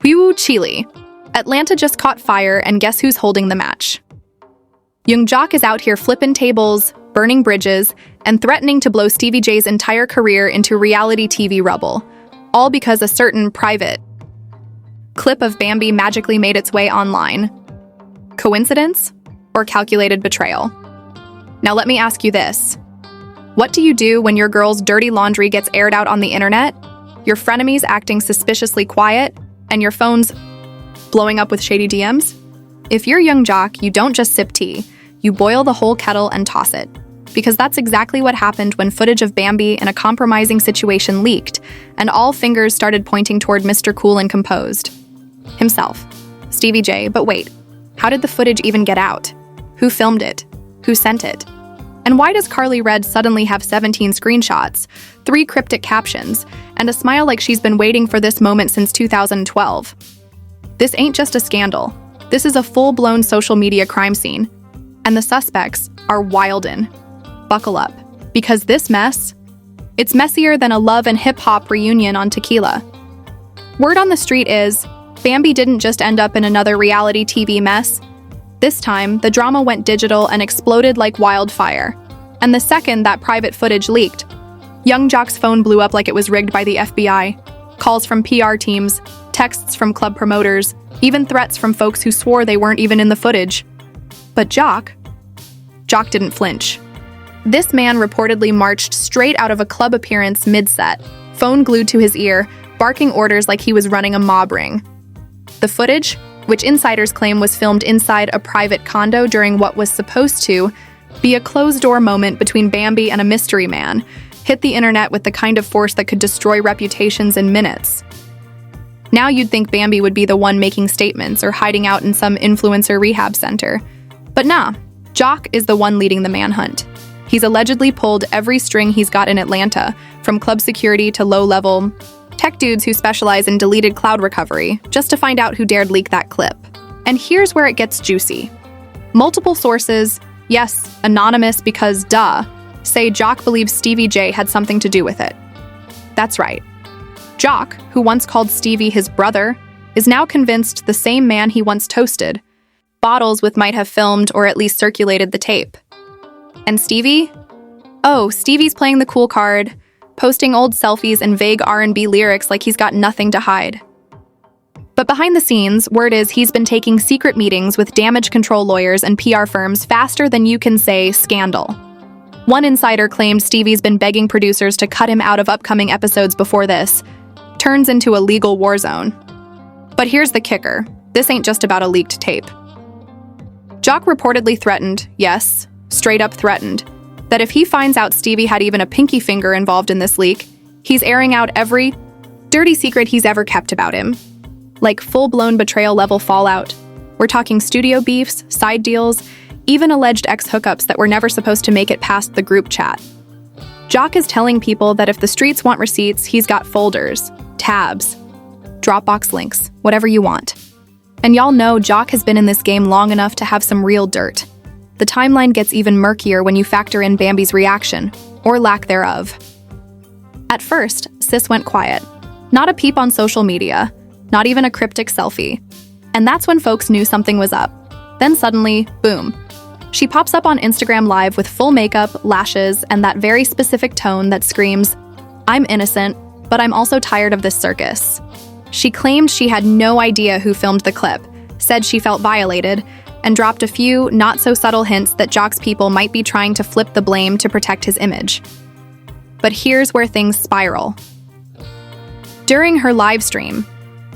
Woo Chile. Atlanta just caught fire, and guess who's holding the match? Young Jock is out here flipping tables, burning bridges, and threatening to blow Stevie J's entire career into reality TV rubble, all because a certain private clip of Bambi magically made its way online. Coincidence or calculated betrayal? Now let me ask you this. What do you do when your girl's dirty laundry gets aired out on the internet, your frenemies acting suspiciously quiet, and your phone's blowing up with shady DMs? If you're Young Jock, you don't just sip tea, you boil the whole kettle and toss it. Because that's exactly what happened when footage of Bambi in a compromising situation leaked, and all fingers started pointing toward Mr. Cool and Composed himself, Stevie J. But wait, how did the footage even get out? Who filmed it? Who sent it? And why does Carly Red suddenly have 17 screenshots, 3 cryptic captions, and a smile like she's been waiting for this moment since 2012? This ain't just a scandal. This is a full-blown social media crime scene. And the suspects are wildin'. Buckle up, because this mess, it's messier than a love and hip-hop reunion on tequila. Word on the street is, Bambi didn't just end up in another reality TV mess. This time, the drama went digital and exploded like wildfire. And the second that private footage leaked, Young Jock's phone blew up like it was rigged by the FBI. Calls from PR teams, texts from club promoters, even threats from folks who swore they weren't even in the footage. But Jock didn't flinch. This man reportedly marched straight out of a club appearance mid-set, phone glued to his ear, barking orders like he was running a mob ring. The footage, which insiders claim was filmed inside a private condo during what was supposed to be a closed-door moment between Bambi and a mystery man, hit the internet with the kind of force that could destroy reputations in minutes. Now you'd think Bambi would be the one making statements or hiding out in some influencer rehab center. But nah, Jock is the one leading the manhunt. He's allegedly pulled every string he's got in Atlanta, from club security to low-level tech dudes who specialize in deleted cloud recovery, just to find out who dared leak that clip. And here's where it gets juicy. Multiple sources, yes, anonymous because duh, say Jock believes Stevie J had something to do with it. That's right. Jock, who once called Stevie his brother, is now convinced the same man he once toasted bottles with might have filmed or at least circulated the tape. And Stevie? Oh, Stevie's playing the cool card, posting old selfies and vague R&B lyrics like he's got nothing to hide. But behind the scenes, word is he's been taking secret meetings with damage control lawyers and PR firms faster than you can say scandal. One insider claimed Stevie's been begging producers to cut him out of upcoming episodes before this turns into a legal war zone. But here's the kicker. This ain't just about a leaked tape. Jock reportedly threatened, yes, straight up threatened, that if he finds out Stevie had even a pinky finger involved in this leak, he's airing out every dirty secret he's ever kept about him. Like full-blown betrayal-level fallout. We're talking studio beefs, side deals, even alleged ex-hookups that were never supposed to make it past the group chat. Jock is telling people that if the streets want receipts, he's got folders, tabs, Dropbox links, whatever you want. And y'all know Jock has been in this game long enough to have some real dirt. The timeline gets even murkier when you factor in Bambi's reaction, or lack thereof. At first, Sis went quiet. Not a peep on social media, not even a cryptic selfie. And that's when folks knew something was up. Then suddenly, boom. She pops up on Instagram Live with full makeup, lashes, and that very specific tone that screams, "I'm innocent, but I'm also tired of this circus." She claimed she had no idea who filmed the clip, said she felt violated, and dropped a few not-so-subtle hints that Jock's people might be trying to flip the blame to protect his image. But here's where things spiral. During her live stream,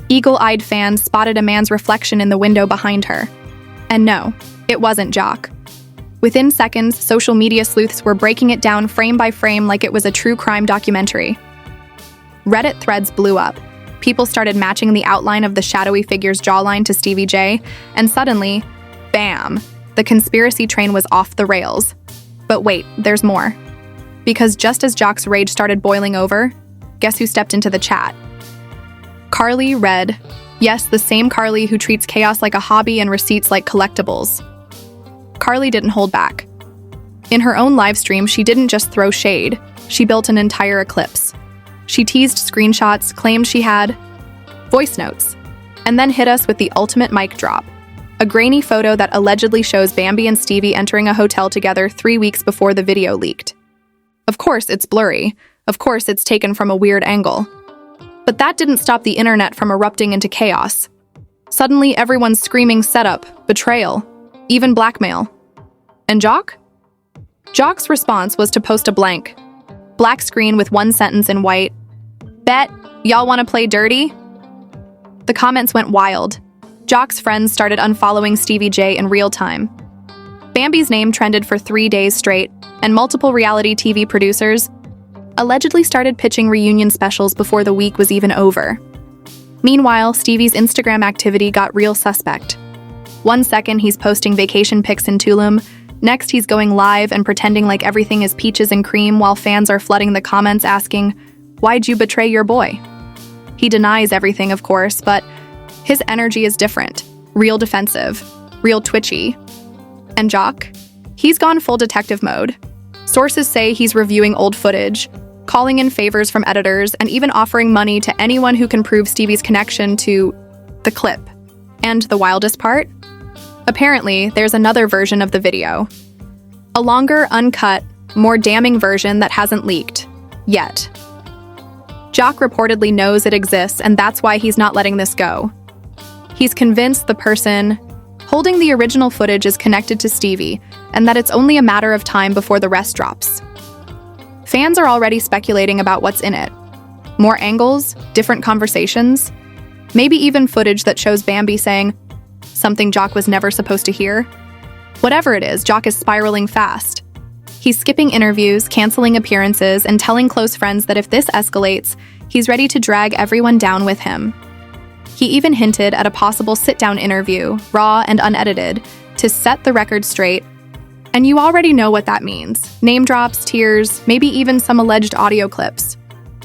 eagle-eyed fans spotted a man's reflection in the window behind her. And no, it wasn't Jock. Within seconds, social media sleuths were breaking it down frame by frame like it was a true crime documentary. Reddit threads blew up. People started matching the outline of the shadowy figure's jawline to Stevie J, and suddenly, bam, the conspiracy train was off the rails. But wait, there's more. Because just as Jock's rage started boiling over, guess who stepped into the chat? Carly Red. Yes, the same Carly who treats chaos like a hobby and receipts like collectibles. Carly didn't hold back. In her own live stream, she didn't just throw shade, she built an entire eclipse. She teased screenshots, claimed she had voice notes, and then hit us with the ultimate mic drop. A grainy photo that allegedly shows Bambi and Stevie entering a hotel together 3 weeks before the video leaked. Of course, it's blurry. Of course, it's taken from a weird angle. But that didn't stop the internet from erupting into chaos. Suddenly, everyone's screaming setup, betrayal, even blackmail. And Jock? Jock's response was to post a black screen with one sentence in white. Bet, y'all want to play dirty? The comments went wild. Jock's friends started unfollowing Stevie J in real time. Bambi's name trended for 3 days straight, and multiple reality TV producers allegedly started pitching reunion specials before the week was even over. Meanwhile, Stevie's Instagram activity got real suspect. 1 second he's posting vacation pics in Tulum, next he's going live and pretending like everything is peaches and cream while fans are flooding the comments asking, "Why'd you betray your boy?" He denies everything, of course, but his energy is different, real defensive, real twitchy. And Jock? He's gone full detective mode. Sources say he's reviewing old footage, calling in favors from editors, and even offering money to anyone who can prove Stevie's connection to the clip. And the wildest part? Apparently, there's another version of the video. A longer, uncut, more damning version that hasn't leaked. Yet. Jock reportedly knows it exists, and that's why he's not letting this go. He's convinced the person holding the original footage is connected to Stevie, and that it's only a matter of time before the rest drops. Fans are already speculating about what's in it. More angles, different conversations, maybe even footage that shows Bambi saying something Jock was never supposed to hear. Whatever it is, Jock is spiraling fast. He's skipping interviews, canceling appearances, and telling close friends that if this escalates, he's ready to drag everyone down with him. He even hinted at a possible sit-down interview, raw and unedited, to set the record straight. And you already know what that means. Name drops, tears, maybe even some alleged audio clips.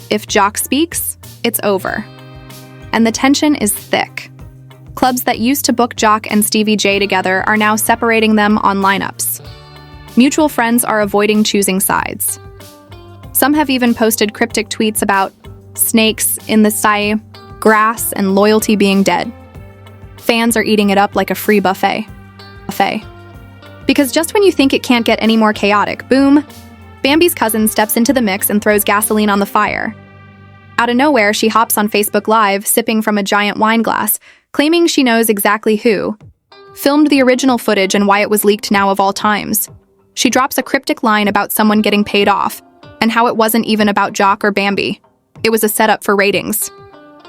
If Jock speaks, it's over. And the tension is thick. Clubs that used to book Jock and Stevie J together are now separating them on lineups. Mutual friends are avoiding choosing sides. Some have even posted cryptic tweets about snakes in the sty, grass, and loyalty being dead. Fans are eating it up like a free buffet. Because just when you think it can't get any more chaotic, boom, Bambi's cousin steps into the mix and throws gasoline on the fire. Out of nowhere, she hops on Facebook Live, sipping from a giant wine glass, claiming she knows exactly who filmed the original footage and why it was leaked now of all times. She drops a cryptic line about someone getting paid off, and how it wasn't even about Jock or Bambi. It was a setup for ratings.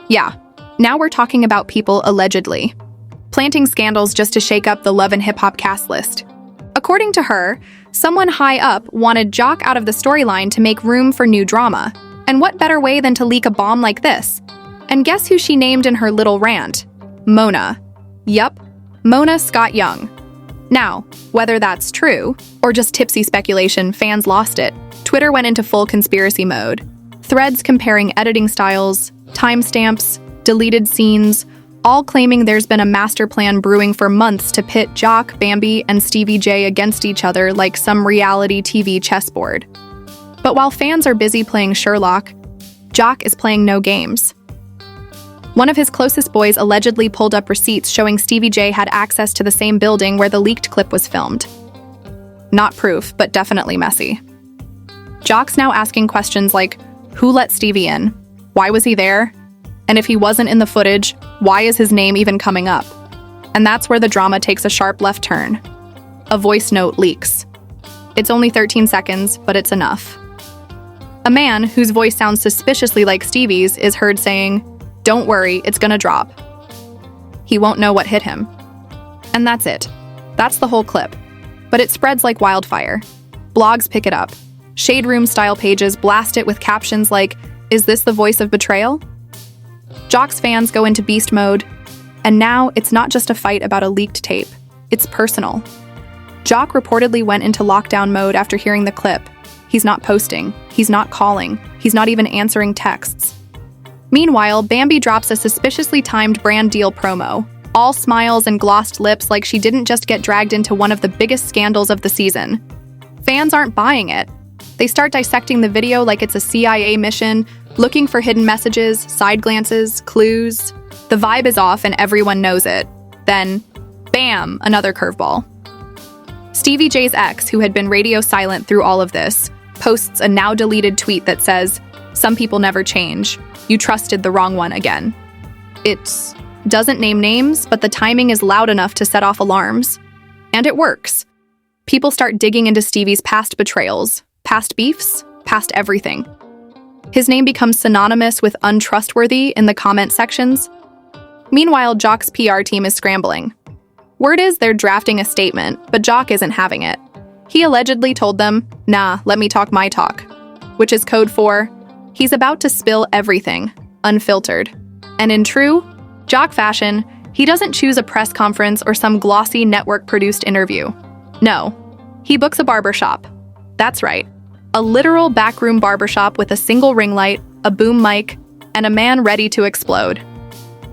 Yeah, now we're talking about people allegedly planting scandals just to shake up the Love and Hip Hop cast list. According to her, someone high up wanted Jock out of the storyline to make room for new drama. And what better way than to leak a bomb like this? And guess who she named in her little rant? Mona. Yup, Mona Scott Young. Now, whether that's true or just tipsy speculation, fans lost it. Twitter went into full conspiracy mode. Threads comparing editing styles, timestamps, deleted scenes, all claiming there's been a master plan brewing for months to pit Jock, Bambi, and Stevie J against each other like some reality TV chessboard. But while fans are busy playing Sherlock, Jock is playing no games. One of his closest boys allegedly pulled up receipts showing Stevie J had access to the same building where the leaked clip was filmed. Not proof, but definitely messy. Jock's now asking questions like, who let Stevie in? Why was he there? And if he wasn't in the footage, why is his name even coming up? And that's where the drama takes a sharp left turn. A voice note leaks. It's only 13 seconds, but it's enough. A man whose voice sounds suspiciously like Stevie's is heard saying, "Don't worry, it's gonna drop." He won't know what hit him. And that's it. That's the whole clip. But it spreads like wildfire. Blogs pick it up. Shade Room style pages blast it with captions like, "Is this the voice of betrayal?" Jock's fans go into beast mode. And now it's not just a fight about a leaked tape. It's personal. Jock reportedly went into lockdown mode after hearing the clip. He's not posting. He's not calling. He's not even answering texts. Meanwhile, Bambi drops a suspiciously timed brand deal promo. All smiles and glossed lips like she didn't just get dragged into one of the biggest scandals of the season. Fans aren't buying it. They start dissecting the video like it's a CIA mission, looking for hidden messages, side glances, clues. The vibe is off and everyone knows it. Then, bam, another curveball. Stevie J's ex, who had been radio silent through all of this, posts a now-deleted tweet that says, "Some people never change. You trusted the wrong one again." It doesn't name names, but the timing is loud enough to set off alarms. And it works. People start digging into Stevie's past betrayals, past beefs, past everything. His name becomes synonymous with untrustworthy in the comment sections. Meanwhile, Jock's PR team is scrambling. Word is they're drafting a statement, but Jock isn't having it. He allegedly told them, "Nah, let me talk my talk," which is code for, he's about to spill everything, unfiltered. And in true Jock fashion, he doesn't choose a press conference or some glossy network-produced interview. No, he books a barbershop. That's right, a literal backroom barbershop with a single ring light, a boom mic, and a man ready to explode.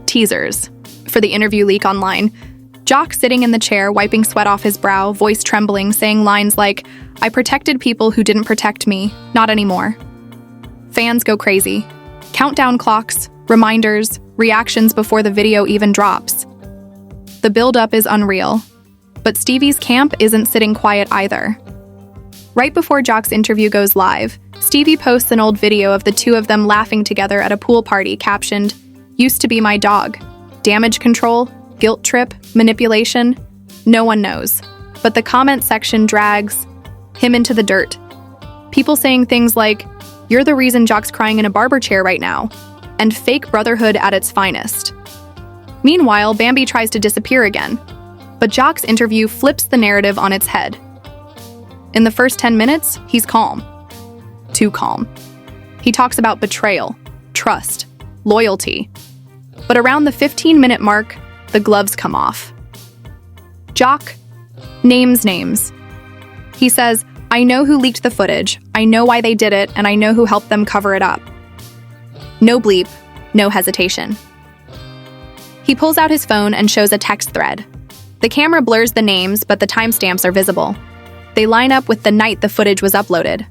Teasers. For the interview leak online, Jock sitting in the chair, wiping sweat off his brow, voice trembling, saying lines like, "I protected people who didn't protect me, not anymore." Fans go crazy. Countdown clocks, reminders, reactions before the video even drops. The build-up is unreal. But Stevie's camp isn't sitting quiet either. Right before Jock's interview goes live, Stevie posts an old video of the two of them laughing together at a pool party captioned, "Used to be my dog. Damage control, guilt trip, manipulation, no one knows." But the comment section drags him into the dirt. People saying things like, "You're the reason Jock's crying in a barber chair right now," and fake brotherhood at its finest. Meanwhile, Bambi tries to disappear again, but Jock's interview flips the narrative on its head. In the first 10 minutes, he's calm. Too calm. He talks about betrayal, trust, loyalty. But around the 15-minute mark, the gloves come off. Jock names names. He says, "I know who leaked the footage, I know why they did it, and I know who helped them cover it up." No bleep, no hesitation. He pulls out his phone and shows a text thread. The camera blurs the names, but the timestamps are visible. They line up with the night the footage was uploaded.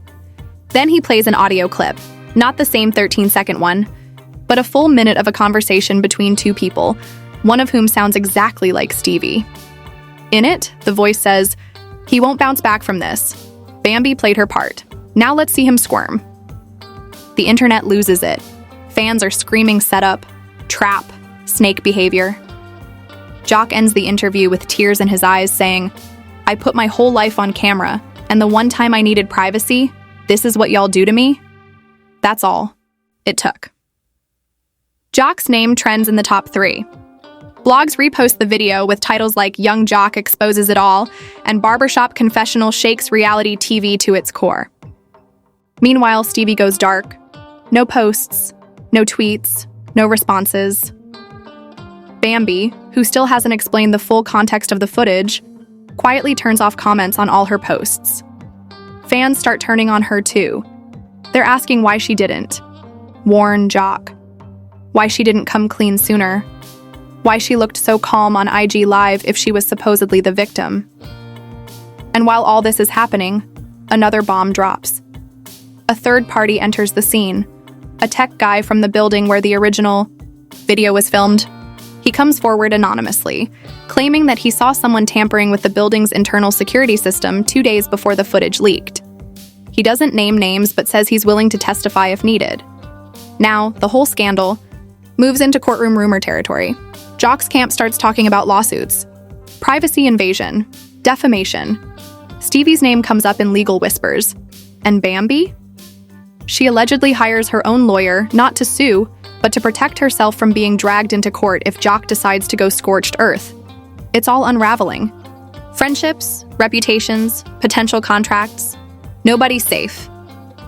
Then he plays an audio clip, not the same 13-second one, but a full minute of a conversation between two people, one of whom sounds exactly like Stevie. In it, the voice says, "He won't bounce back from this. Bambi played her part. Now let's see him squirm." The internet loses it. Fans are screaming setup, trap, snake behavior. Jock ends the interview with tears in his eyes, saying, "I put my whole life on camera, and the one time I needed privacy, this is what y'all do to me?" That's all it took. Jock's name trends in the top 3. Blogs repost the video with titles like "Young Jock exposes it all" and "Barbershop confessional shakes reality TV to its core." Meanwhile, Stevie goes dark. No posts, no tweets, no responses. Bambi, who still hasn't explained the full context of the footage, quietly turns off comments on all her posts. Fans start turning on her too. They're asking why she didn't warn Jock, why she didn't come clean sooner, why she looked so calm on IG Live if she was supposedly the victim. And while all this is happening, another bomb drops. A third party enters the scene, a tech guy from the building where the original video was filmed. He comes forward anonymously, claiming that he saw someone tampering with the building's internal security system 2 days before the footage leaked. He doesn't name names but says he's willing to testify if needed. Now, the whole scandal moves into courtroom rumor territory. Jock's camp starts talking about lawsuits, privacy invasion, defamation. Stevie's name comes up in legal whispers. And Bambi? She allegedly hires her own lawyer not to sue, but to protect herself from being dragged into court if Jock decides to go scorched earth. It's all unraveling. Friendships, reputations, potential contracts. Nobody's safe.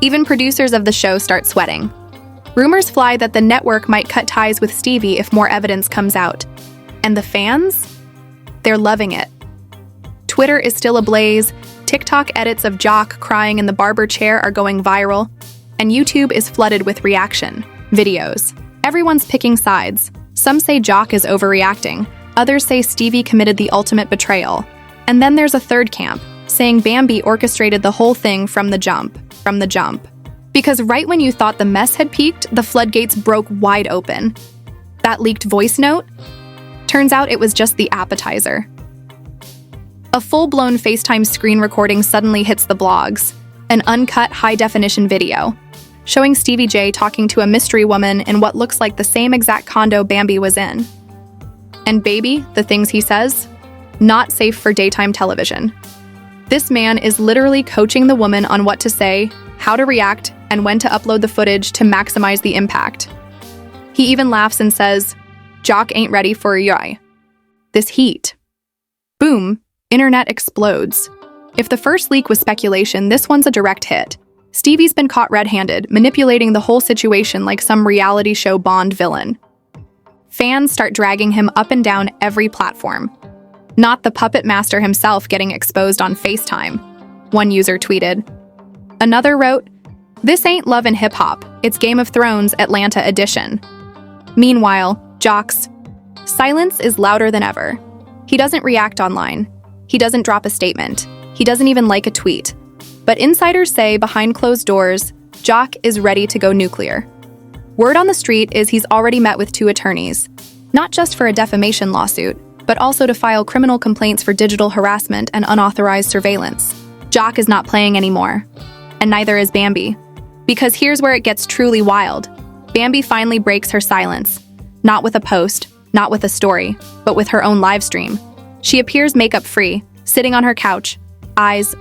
Even producers of the show start sweating. Rumors fly that the network might cut ties with Stevie if more evidence comes out. And the fans? They're loving it. Twitter is still ablaze, TikTok edits of Jock crying in the barber chair are going viral, and YouTube is flooded with reaction videos. Everyone's picking sides. Some say Jock is overreacting, others say Stevie committed the ultimate betrayal. And then there's a third camp, saying Bambi orchestrated the whole thing from the jump. Because right when you thought the mess had peaked, the floodgates broke wide open. That leaked voice note? Turns out it was just the appetizer. A full-blown FaceTime screen recording suddenly hits the blogs, an uncut high-definition video, showing Stevie J talking to a mystery woman in what looks like the same exact condo Bambi was in. And baby, the things he says, not safe for daytime television. This man is literally coaching the woman on what to say, how to react, and when to upload the footage to maximize the impact. He even laughs and says, "Jock ain't ready for a yoy." This heat. Boom, internet explodes. If the first leak was speculation, this one's a direct hit. Stevie's been caught red-handed, manipulating the whole situation like some reality show Bond villain. Fans start dragging him up and down every platform. Not the puppet master himself getting exposed on FaceTime, one user tweeted. Another wrote, "This ain't Love and Hip Hop, it's Game of Thrones Atlanta edition." Meanwhile, Jock's silence is louder than ever. He doesn't react online. He doesn't drop a statement. He doesn't even like a tweet. But insiders say behind closed doors, Jock is ready to go nuclear. Word on the street is he's already met with 2 attorneys, not just for a defamation lawsuit, but also to file criminal complaints for digital harassment and unauthorized surveillance. Jock is not playing anymore, and neither is Bambi. Because here's where it gets truly wild. Bambi finally breaks her silence, not with a post, not with a story, but with her own live stream. She appears makeup-free, sitting on her couch, eyes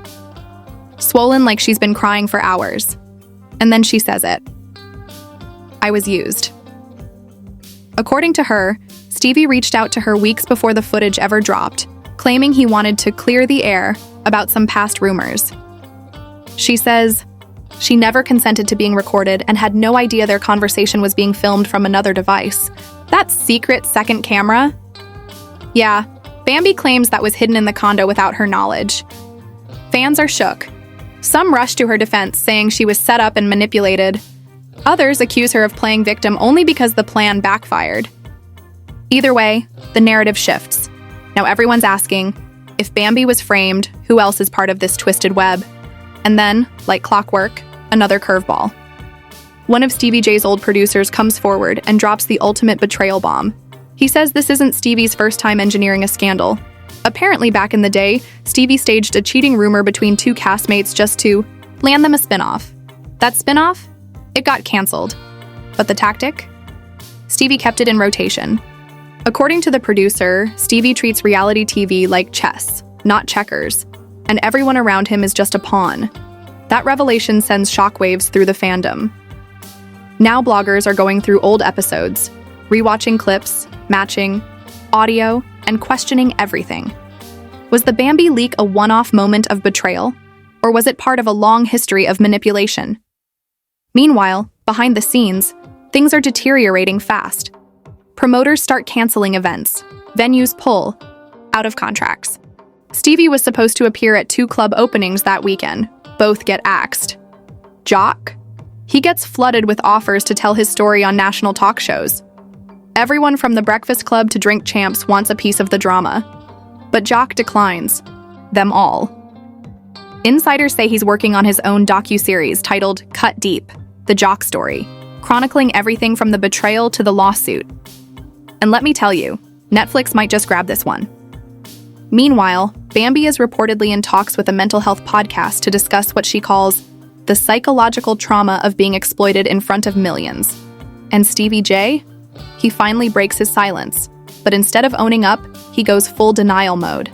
swollen like she's been crying for hours. And then she says it. "I was used." According to her, Stevie reached out to her weeks before the footage ever dropped, claiming he wanted to clear the air about some past rumors. She says she never consented to being recorded and had no idea their conversation was being filmed from another device. That secret second camera? Yeah, Bambi claims that was hidden in the condo without her knowledge. Fans are shook. Some rush to her defense, saying she was set up and manipulated. Others accuse her of playing victim only because the plan backfired. Either way, the narrative shifts. Now everyone's asking, if Bambi was framed, who else is part of this twisted web? And then, like clockwork, another curveball. One of Stevie J's old producers comes forward and drops the ultimate betrayal bomb. He says this isn't Stevie's first time engineering a scandal. Apparently back in the day, Stevie staged a cheating rumor between 2 castmates just to land them a spinoff. That spinoff? It got canceled. But the tactic? Stevie kept it in rotation. According to the producer, Stevie treats reality TV like chess, not checkers, and everyone around him is just a pawn. That revelation sends shockwaves through the fandom. Now bloggers are going through old episodes, rewatching clips, matching, audio, and questioning everything. Was the Bambi leak a one-off moment of betrayal, or was it part of a long history of manipulation? Meanwhile, behind the scenes, things are deteriorating fast. Promoters start canceling events, venues pull, out of contracts. Stevie was supposed to appear at 2 club openings that weekend. Both get axed. Jock? He gets flooded with offers to tell his story on national talk shows. Everyone from the Breakfast Club to Drink Champs wants a piece of the drama. But Jock declines. Them all. Insiders say he's working on his own docuseries titled Cut Deep, The Jock Story, chronicling everything from the betrayal to the lawsuit. And let me tell you, Netflix might just grab this one. Meanwhile, Bambi is reportedly in talks with a mental health podcast to discuss what she calls the psychological trauma of being exploited in front of millions. And Stevie J? He finally breaks his silence, but instead of owning up, he goes full denial mode.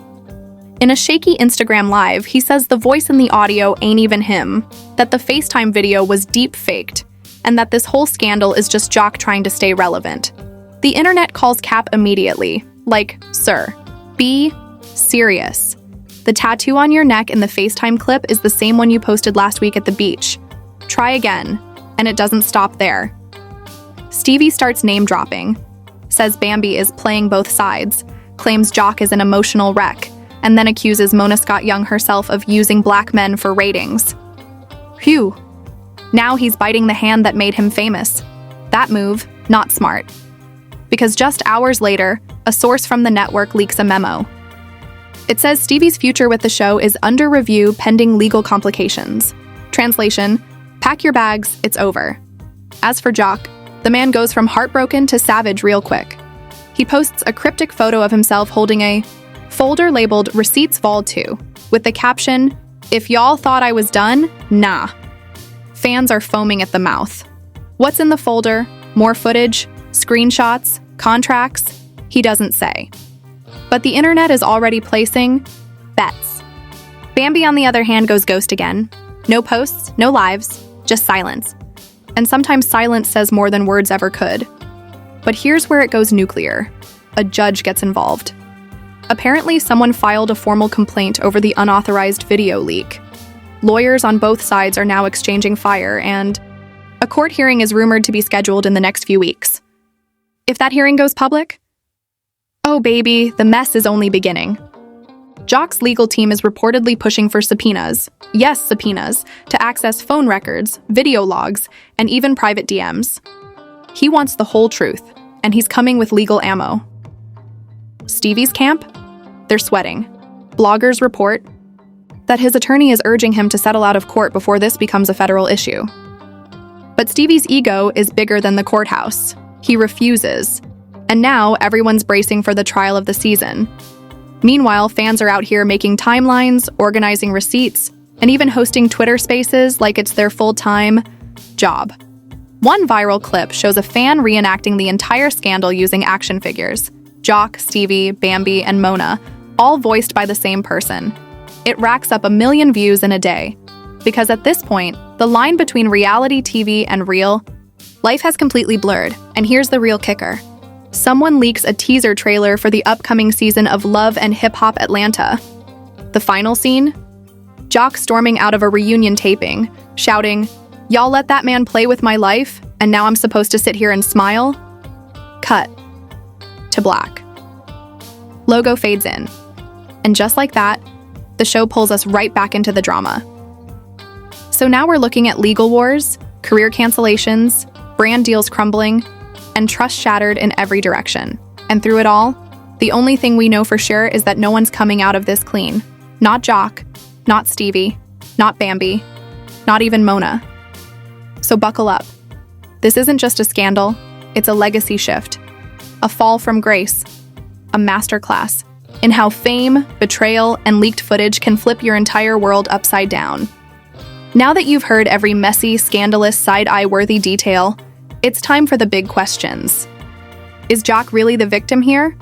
In a shaky Instagram live, he says the voice in the audio ain't even him, that the FaceTime video was deep-faked, and that this whole scandal is just Jock trying to stay relevant. The internet calls cap immediately, like, "Sir, be serious. The tattoo on your neck in the FaceTime clip is the same one you posted last week at the beach. Try again." And it doesn't stop there. Stevie starts name-dropping, says Bambi is playing both sides, claims Jock is an emotional wreck, and then accuses Mona Scott Young herself of using black men for ratings. Phew. Now he's biting the hand that made him famous. That move, not smart. Because just hours later, a source from the network leaks a memo. It says Stevie's future with the show is under review pending legal complications. Translation: Pack your bags, it's over. As for Jock, the man goes from heartbroken to savage real quick. He posts a cryptic photo of himself holding a folder labeled Receipts Vol 2, with the caption, "If y'all thought I was done, nah." Fans are foaming at the mouth. What's in the folder? More footage? Screenshots? Contracts? He doesn't say. But the internet is already placing bets. Bambi, on the other hand, goes ghost again. No posts, no lives, just silence. And sometimes silence says more than words ever could. But here's where it goes nuclear. A judge gets involved. Apparently, someone filed a formal complaint over the unauthorized video leak. Lawyers on both sides are now exchanging fire, and a court hearing is rumored to be scheduled in the next few weeks. If that hearing goes public, oh baby, the mess is only beginning. Jock's legal team is reportedly pushing for subpoenas, yes, subpoenas, to access phone records, video logs, and even private DMs. He wants the whole truth, and he's coming with legal ammo. Stevie's camp? They're sweating. Bloggers report that his attorney is urging him to settle out of court before this becomes a federal issue. But Stevie's ego is bigger than the courthouse. He refuses. And now everyone's bracing for the trial of the season. Meanwhile, fans are out here making timelines, organizing receipts, and even hosting Twitter spaces like it's their full-time job. One viral clip shows a fan reenacting the entire scandal using action figures: Jock, Stevie, Bambi, and Mona, all voiced by the same person. It racks up 1 million views in a day. Because at this point, the line between reality TV and real life has completely blurred. And here's the real kicker. Someone leaks a teaser trailer for the upcoming season of Love and Hip Hop Atlanta. The final scene? Jock storming out of a reunion taping, shouting, "Y'all let that man play with my life, and now I'm supposed to sit here and smile?" Cut to black. Logo fades in. And just like that, the show pulls us right back into the drama. So now we're looking at legal wars, career cancellations, brand deals crumbling, and trust shattered in every direction. And through it all, the only thing we know for sure is that no one's coming out of this clean. Not Jock, not Stevie, not Bambi, not even Mona. So buckle up. This isn't just a scandal, it's a legacy shift. A fall from grace. A masterclass in how fame, betrayal, and leaked footage can flip your entire world upside down. Now that you've heard every messy, scandalous, side-eye-worthy detail, it's time for the big questions. Is Jock really the victim here?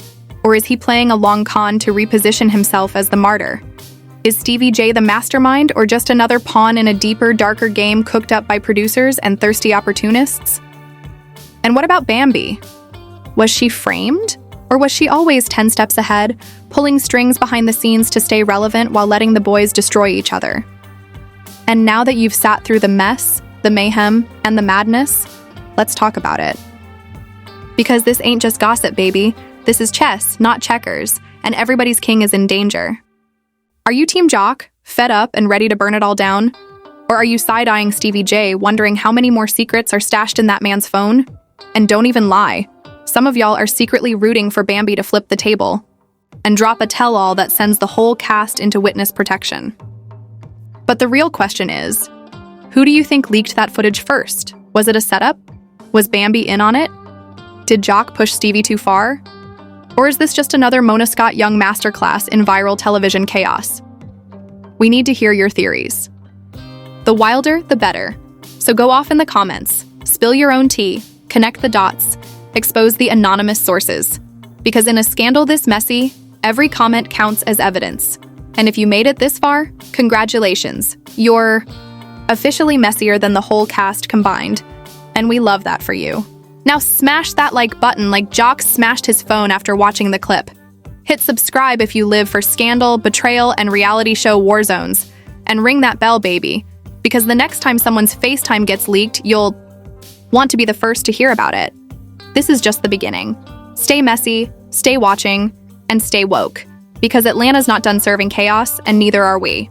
Or is he playing a long con to reposition himself as the martyr? Is Stevie J the mastermind, or just another pawn in a deeper, darker game cooked up by producers and thirsty opportunists? And what about Bambi? Was she framed? Or was she always 10 steps ahead, pulling strings behind the scenes to stay relevant while letting the boys destroy each other? And now that you've sat through the mess, the mayhem, and the madness, let's talk about it. Because this ain't just gossip, baby. This is chess, not checkers, and everybody's king is in danger. Are you Team Jock, fed up and ready to burn it all down? Or are you side-eyeing Stevie J, wondering how many more secrets are stashed in that man's phone? And don't even lie. Some of y'all are secretly rooting for Bambi to flip the table and drop a tell-all that sends the whole cast into witness protection. But the real question is, who do you think leaked that footage first? Was it a setup? Was Bambi in on it? Did Jock push Stevie too far? Or is this just another Mona Scott Young masterclass in viral television chaos? We need to hear your theories. The wilder, the better. So go off in the comments, spill your own tea, connect the dots, expose the anonymous sources. Because in a scandal this messy, every comment counts as evidence. And if you made it this far, congratulations. You're officially messier than the whole cast combined. And we love that for you. Now smash that like button like Jock smashed his phone after watching the clip. Hit subscribe if you live for scandal, betrayal, and reality show war zones. And ring that bell, baby. Because the next time someone's FaceTime gets leaked, you'll want to be the first to hear about it. This is just the beginning. Stay messy, stay watching, and stay woke. Because Atlanta's not done serving chaos, and neither are we.